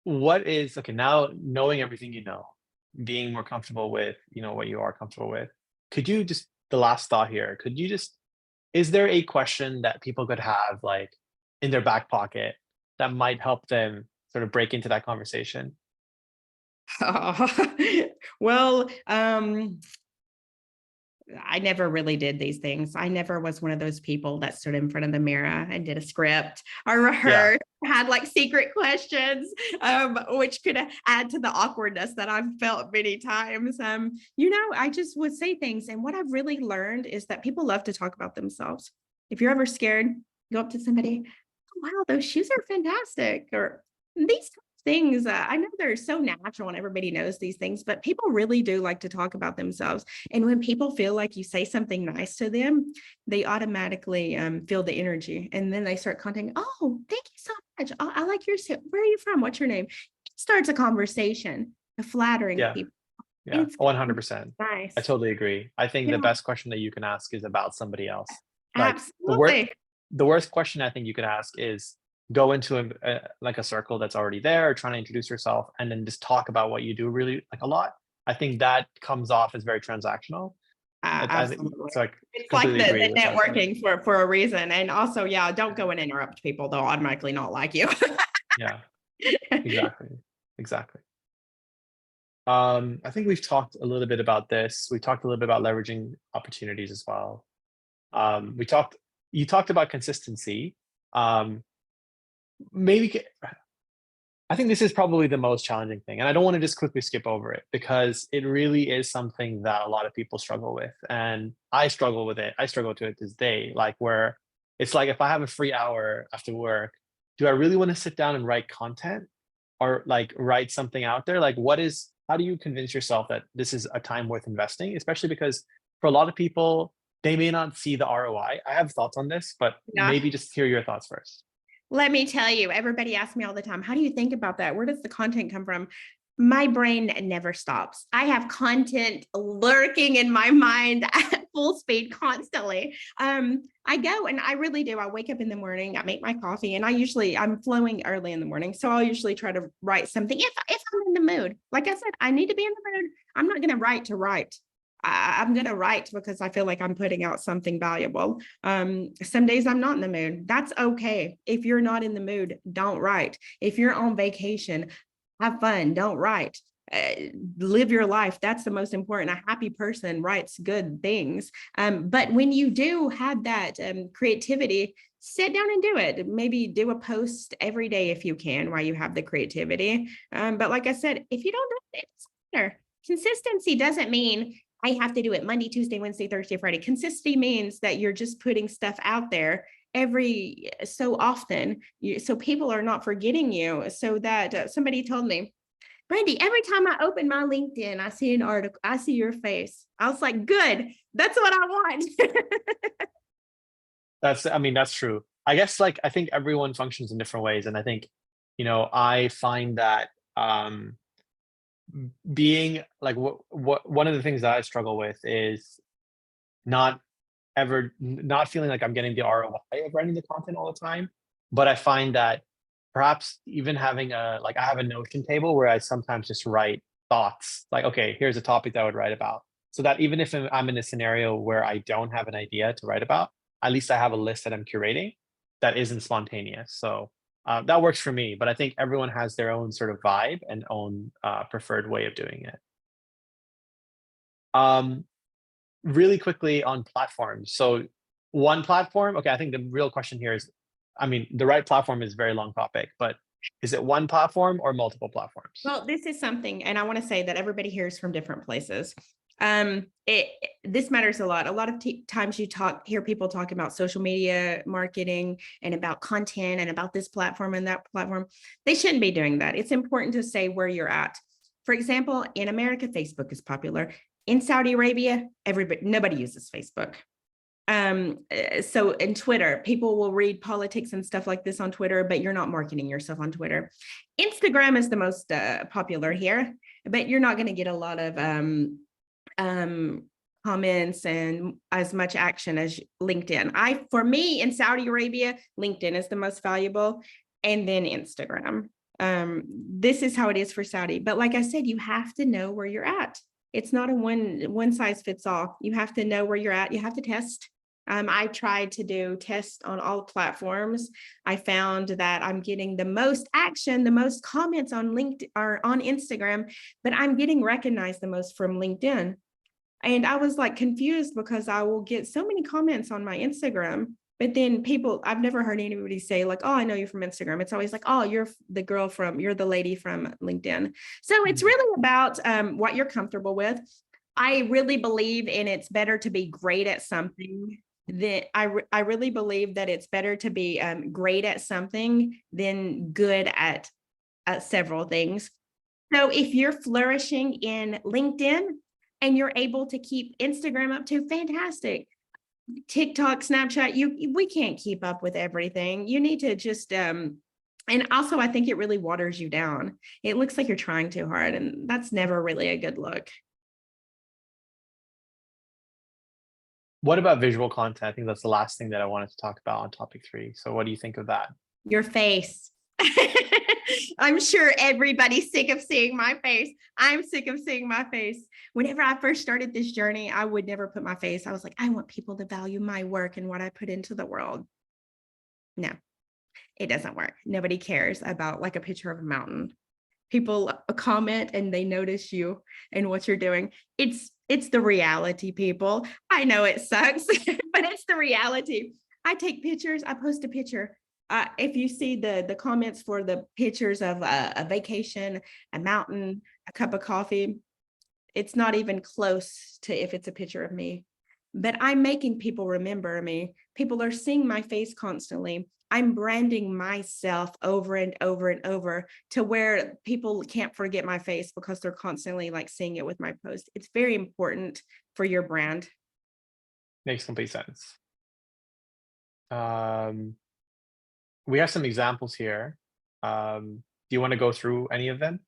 what is, okay, now knowing everything you know, being more comfortable with, what you are comfortable with, could you just, the last thought here, could you just, is there a question that people could have like in their back pocket that might help them sort of break into that conversation? Well, I never really did these things. I never was one of those people that stood in front of the mirror and did a script or Yeah. rehearsed, had like secret questions, which could add to the awkwardness that I've felt many times. I just would say things. And what I've really learned is that people love to talk about themselves. If you're ever scared, go up to somebody, "Oh, wow, those shoes are fantastic," or these things. I know they're so natural and everybody knows these things, but people really do like to talk about themselves. And when people feel like you say something nice to them, they automatically feel the energy. And then they start contacting, "Oh, thank you so much. I like your suit. Where are you from? What's your name?" It starts a conversation, flattering Yeah. people. And Yeah. it's 100%. I nice. totally agree. I think the Yeah, best question that you can ask is about somebody else. Like absolutely. the worst question I think you could ask is go into like a circle that's already there, trying to introduce yourself, and then just talk about what you do really like a lot. I think that comes off as very transactional. I think Absolutely. so. I It's like completely agree the with that statement. networking for a reason. And also, yeah, don't go and interrupt people. They'll automatically not like you. Yeah, exactly, exactly. I think we've talked a little bit about this. We talked a little bit about leveraging opportunities as well. We talked. You talked about consistency. Um, maybe I think this is probably the most challenging thing, and I don't want to just quickly skip over it because it really is something that a lot of people struggle with, and I struggle with it. I struggle to it this day, like where it's like if I have a free hour after work, do I really want to sit down and write content or like write something out there? Like, how do you convince yourself that this is a time worth investing? Especially because for a lot of people, they may not see the ROI. I have thoughts on this, but Yeah. maybe just hear your thoughts first. Let me tell you, everybody asks me all the time, "How do you think about that? Where does the content come from?" My brain never stops. I have content lurking in my mind at full speed constantly. I go and I really do. I wake up in the morning, I make my coffee, and I'm flowing early in the morning. So I'll usually try to write something if I'm in the mood. Like I said, I need to be in the mood. I'm not gonna write to write. I'm going to write because I feel like I'm putting out something valuable. Some days I'm not in the mood. That's okay. If you're not in the mood, don't write. If you're on vacation, have fun. Don't write. Live your life. That's the most important. A happy person writes good things. But when you do have that creativity, sit down and do it. Maybe do a post every day if you can while you have the creativity. But like I said, if you don't do it, it doesn't matter. Consistency doesn't mean I have to do it Monday, Tuesday, Wednesday, Thursday, Friday. Consistency means that you're just putting stuff out there every so often, so people are not forgetting you. So that somebody told me, "Brandy, every time I open my LinkedIn, I see an article, I see your face." I was like, "Good, that's what I want." I mean, that's true. I guess like I think everyone functions in different ways. And I think, I find that being like what one of the things that I struggle with is not not feeling like I'm getting the ROI of writing the content all the time. But I find that perhaps even having I have a Notion table where I sometimes just write thoughts like, okay, here's a topic that I would write about. So that even if I'm in a scenario where I don't have an idea to write about, at least I have a list that I'm curating that isn't spontaneous. So that works for me. But I think everyone has their own sort of vibe and own preferred way of doing it. Um, Really quickly on platforms. So one platform, okay, I think the real question here is, I mean, the right platform is a very long topic, but is it one platform or multiple platforms? Well, this is something, and I want to say that everybody hears from different places. This matters a lot. A lot of times you hear people talk about social media marketing and about content and about this platform and that platform. They shouldn't be doing that. It's important to say where you're at. For example, in America, Facebook is popular. In Saudi Arabia, nobody uses Facebook. So in Twitter, people will read politics and stuff like this on Twitter, but you're not marketing yourself on Twitter. Instagram is the most popular here, but you're not going to get a lot of comments and as much action as LinkedIn. For me in Saudi Arabia, LinkedIn is the most valuable, and then Instagram. This is how it is for Saudi. But like I said, you have to know where you're at. It's not a one size fits all. You have to know where you're at. You have to test. I tried to do tests on all platforms. I found that I'm getting the most action, the most comments on LinkedIn or on Instagram, but I'm getting recognized the most from LinkedIn. And I was like confused because I will get so many comments on my Instagram, but then I've never heard anybody say like, oh, I know you from Instagram. It's always like, oh, you're the lady from LinkedIn. So it's really about what you're comfortable with. I really believe in it's better to be great at something. I really believe that it's better to be great at something than good at several things. So if you're flourishing in LinkedIn and you're able to keep Instagram up to, fantastic. TikTok, Snapchat, we can't keep up with everything. You need to just and also I think it really waters you down. It looks like you're trying too hard, and that's never really a good look. What about visual content? I think that's the last thing that I wanted to talk about on topic 3. So what do you think of that? Your face. I'm sure everybody's sick of seeing my face. I'm sick of seeing my face. Whenever I first started this journey, I would never put my face. I was like, I want people to value my work and what I put into the world. No, it doesn't work. Nobody cares about like a picture of a mountain. People comment and they notice you and what you're doing. It's the reality, people. I know it sucks, but it's the reality. I take pictures. I post a picture. If you see the comments for the pictures of a vacation, a mountain, a cup of coffee, it's not even close to if it's a picture of me. But I'm making people remember me. People are seeing my face constantly. I'm branding myself over and over and over to where people can't forget my face because they're constantly like seeing it with my post. It's very important for your brand. Makes complete sense. We have some examples here. Do you want to go through any of them?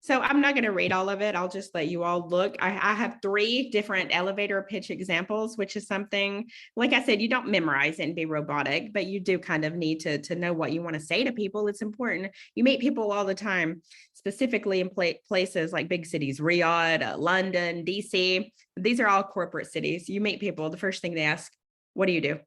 So I'm not going to read all of it. I'll just let you all look. I have 3 different elevator pitch examples, which is something, like I said, you don't memorize it and be robotic, but you do kind of need to know what you want to say to people. It's important. You meet people all the time, specifically in places like big cities, Riyadh, London, DC. These are all corporate cities. You meet people, the first thing they ask, what do you do?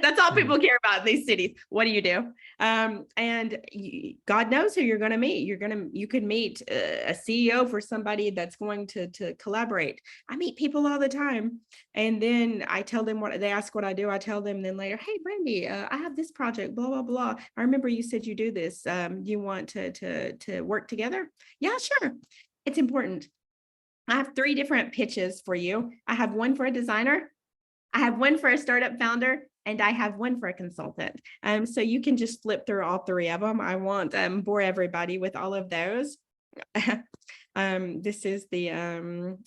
That's all people care about in these cities. What do you do? God knows who you're going to meet. You could meet a CEO for somebody that's going to collaborate. I meet people all the time, and then I tell them what they ask what I do. I tell them then later, hey, Brandy, I have this project, blah blah blah. I remember you said you do this. You want to work together? Yeah, sure. It's important. I have 3 different pitches for you. I have one for a designer. I have one for a startup founder, and I have one for a consultant. So you can just flip through all 3 of them. I won't bore everybody with all of those. This is the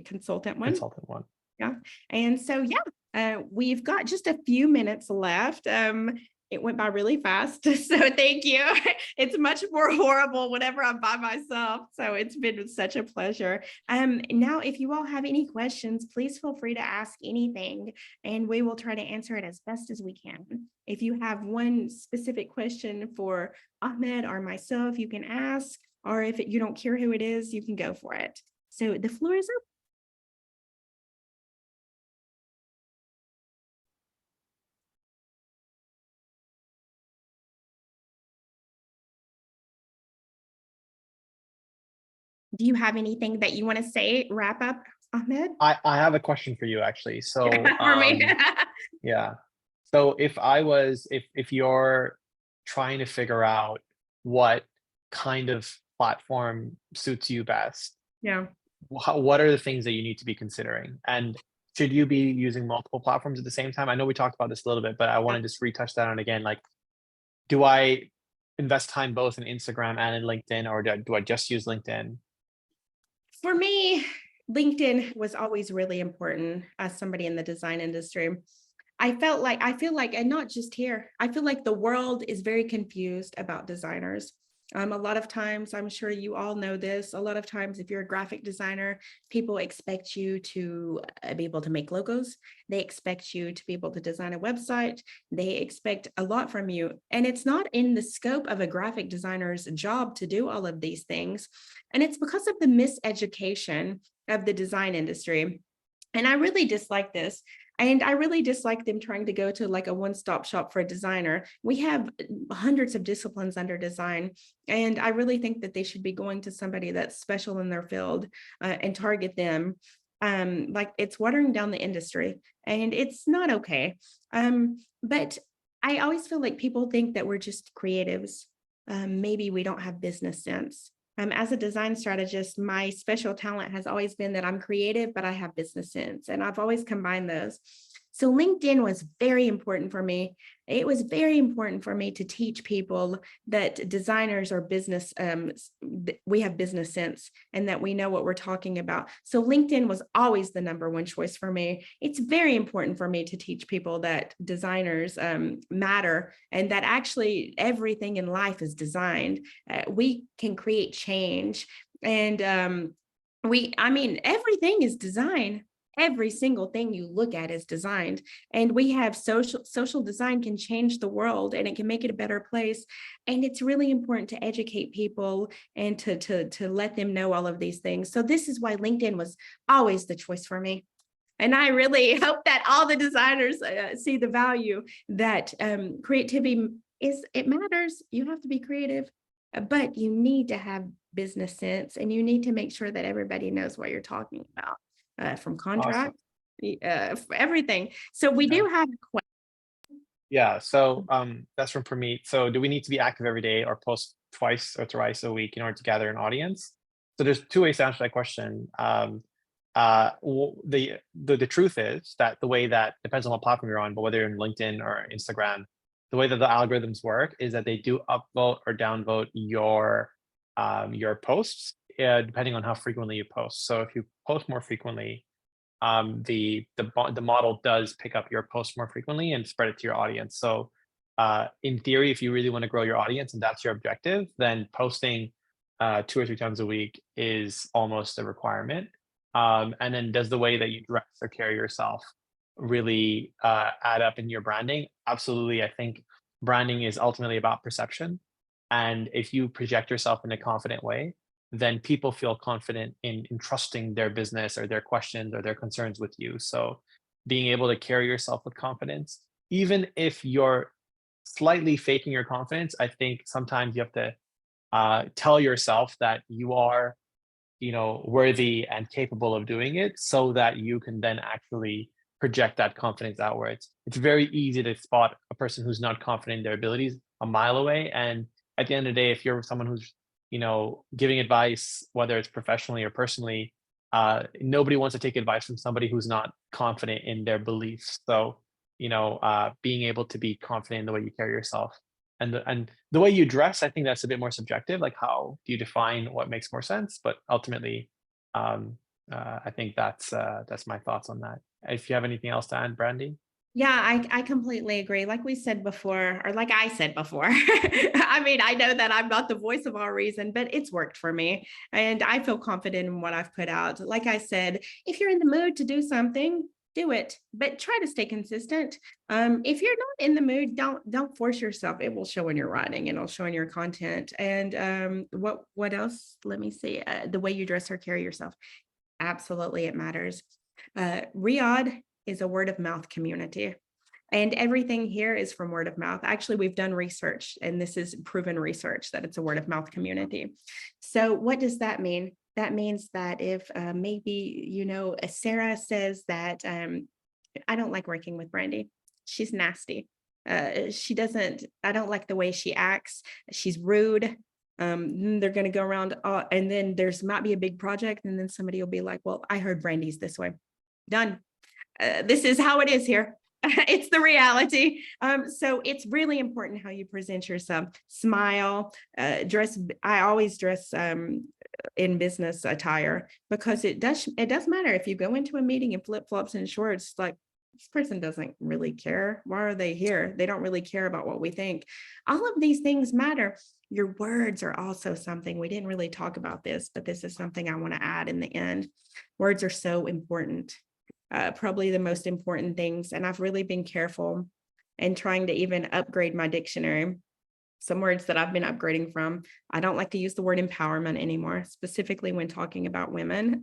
consultant one. Consultant one. Yeah. And so, we've got just a few minutes left. It went by really fast. So thank you. It's much more horrible whenever I'm by myself. So it's been such a pleasure. Now, if you all have any questions, please feel free to ask anything, and we will try to answer it as best as we can. If you have one specific question for Ahmed or myself, you can ask, or if you don't care who it is, you can go for it. So the floor is open. Do you have anything that you want to say, wrap up, Ahmed? I have a question for you actually. So For me. yeah. So if you're trying to figure out what kind of platform suits you best, Yeah. what are the things that you need to be considering? And should you be using multiple platforms at the same time? I know we talked about this a little bit, but I want to just retouch that on again. Like, do I invest time both in Instagram and in LinkedIn, or do I just use LinkedIn? For me, LinkedIn was always really important as somebody in the design industry. I feel like, and not just here, I feel like the world is very confused about designers. A lot of times, I'm sure you all know this, a lot of times, if you're a graphic designer, people expect you to be able to make logos. They expect you to be able to design a website. They expect a lot from you. And it's not in the scope of a graphic designer's job to do all of these things. And it's because of the miseducation of the design industry. And I really dislike this. And I really dislike them trying to go to like a one-stop shop for a designer. We have hundreds of disciplines under design. And I really think that they should be going to somebody that's special in their field and target them. Like it's watering down the industry and it's not okay. But I always feel like people think that we're just creatives. Maybe we don't have business sense. As a design strategist, my special talent has always been that I'm creative, but I have business sense, and I've always combined those. So LinkedIn was very important for me. It was very important for me to teach people that designers are business, we have business sense and that we know what we're talking about. So LinkedIn was always the number one choice for me. It's very important for me to teach people that designers matter and that actually everything in life is designed. We can create change and I mean, everything is design. Every single thing you look at is designed, and we have social design can change the world and it can make it a better place. And it's really important to educate people and to let them know all of these things. So this is why LinkedIn was always the choice for me. And I really hope that all the designers see the value that creativity is, it matters. You have to be creative, but you need to have business sense and you need to make sure that everybody knows what you're talking about from Awesome. contract, for everything. So we Yeah. do have a Yeah. So that's from for me. So do we need to be active every day or post twice or thrice a week in order to gather an audience? So there's two ways to answer that question. The truth is that the way that depends on what platform you're on, but whether you're in LinkedIn or Instagram, the way that the algorithms work is that they do upvote or downvote your posts depending on how frequently you post. So if you post more frequently, the model does pick up your post more frequently and spread it to your audience. So in theory, if you really want to grow your audience and that's your objective, then posting 2 or 3 times a week is almost a requirement. And then does the way that you dress or carry yourself really add up in your branding? Absolutely. I think branding is ultimately about perception. And if you project yourself in a confident way, then people feel confident in trusting their business or their questions or their concerns with you. So being able to carry yourself with confidence, even if you're slightly faking your confidence, I think sometimes you have to tell yourself that you are, worthy and capable of doing it so that you can then actually project that confidence outwards. It's very easy to spot a person who's not confident in their abilities a mile away. And at the end of the day, if you're someone who's, giving advice, whether it's professionally or personally, nobody wants to take advice from somebody who's not confident in their beliefs. So, being able to be confident in the way you carry yourself and the way you dress, I think that's a bit more subjective. Like, how do you define what makes more sense? But ultimately, um, I think that's my thoughts on that. If you have anything else to add, Brandy? Yeah, I completely agree. Like we said before, or like I said before, I mean, I know that I'm not the voice of all reason, but it's worked for me. And I feel confident in what I've put out. Like I said, if you're in the mood to do something, do it, but try to stay consistent. If you're not in the mood, don't force yourself. It will show in your writing and it'll show in your content. And what else? Let me see. The way you dress or carry yourself. Absolutely, it matters. Riyadh is a word of mouth community. And everything here is from word of mouth. Actually, we've done research, and this is proven research that it's a word of mouth community. So, what does that mean? That means that if maybe, Sarah says that I don't like working with Brandy, she's nasty. She doesn't, I don't like the way she acts. She's rude. Then they're going to go around, and then there's might be a big project, and then somebody will be like, well, I heard Brandy's this way. Done. This is how it is here. It's the reality. So it's really important how you present yourself. Smile, dress. I always dress in business attire, because it does matter if you go into a meeting in flip-flops and shorts, like, this person doesn't really care. Why are they here? They don't really care about what we think. All of these things matter. Your words are also something. We didn't really talk about this, but this is something I want to add in the end. Words are so important. Probably the most important things. And I've really been careful and trying to even upgrade my dictionary. Some words that I've been upgrading from. I don't like to use the word empowerment anymore, specifically when talking about women.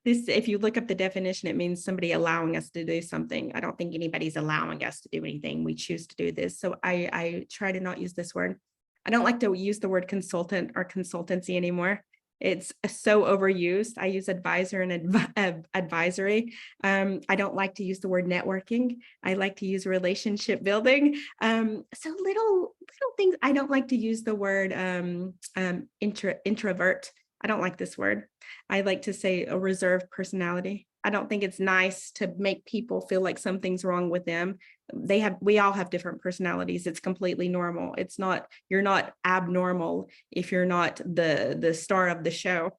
If you look up the definition, it means somebody allowing us to do something. I don't think anybody's allowing us to do anything. We choose to do this. So I try to not use this word. I don't like to use the word consultant or consultancy anymore. It's so overused. I use advisor and advisory. I don't like to use the word networking. I like to use relationship building. So little things. I don't like to use the word introvert. I don't like this word. I like to say a reserved personality. I don't think it's nice to make people feel like something's wrong with them. We all have different personalities. It's completely normal. You're not abnormal if you're not the star of the show,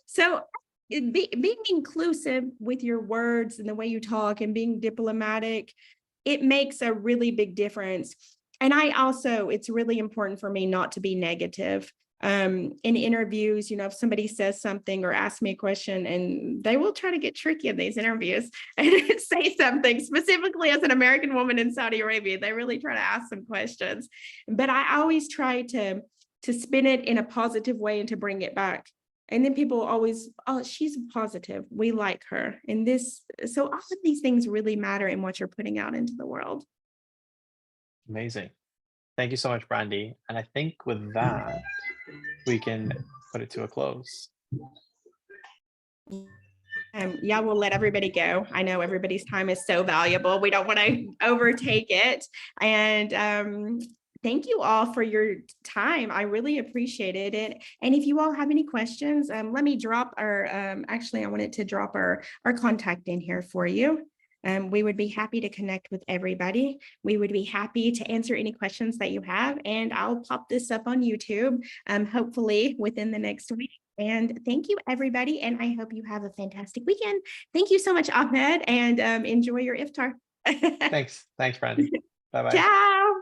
So being inclusive with your words and the way you talk and being diplomatic, it makes a really big difference. And it's really important for me not to be negative. In interviews, if somebody says something or asks me a question, and they will try to get tricky in these interviews and say something, specifically as an American woman in Saudi Arabia, they really try to ask some questions. But I always try to spin it in a positive way and to bring it back. And then people always, oh, she's positive. We like her. So all of these things really matter in what you're putting out into the world. Amazing. Thank you so much, Brandy. And I think with that, we can put it to a close. Yeah, we'll let everybody go. I know everybody's time is so valuable. We don't want to overtake it. And thank you all for your time. I really appreciated it. And if you all have any questions, let me drop actually, I wanted to drop our contact in here for you. We would be happy to connect with everybody. We would be happy to answer any questions that you have, and I'll pop this up on YouTube, hopefully within the next week. And thank you, everybody, and I hope you have a fantastic weekend. Thank you so much, Ahmed, and enjoy your iftar. Thanks, Brandy. Bye-bye. Ciao.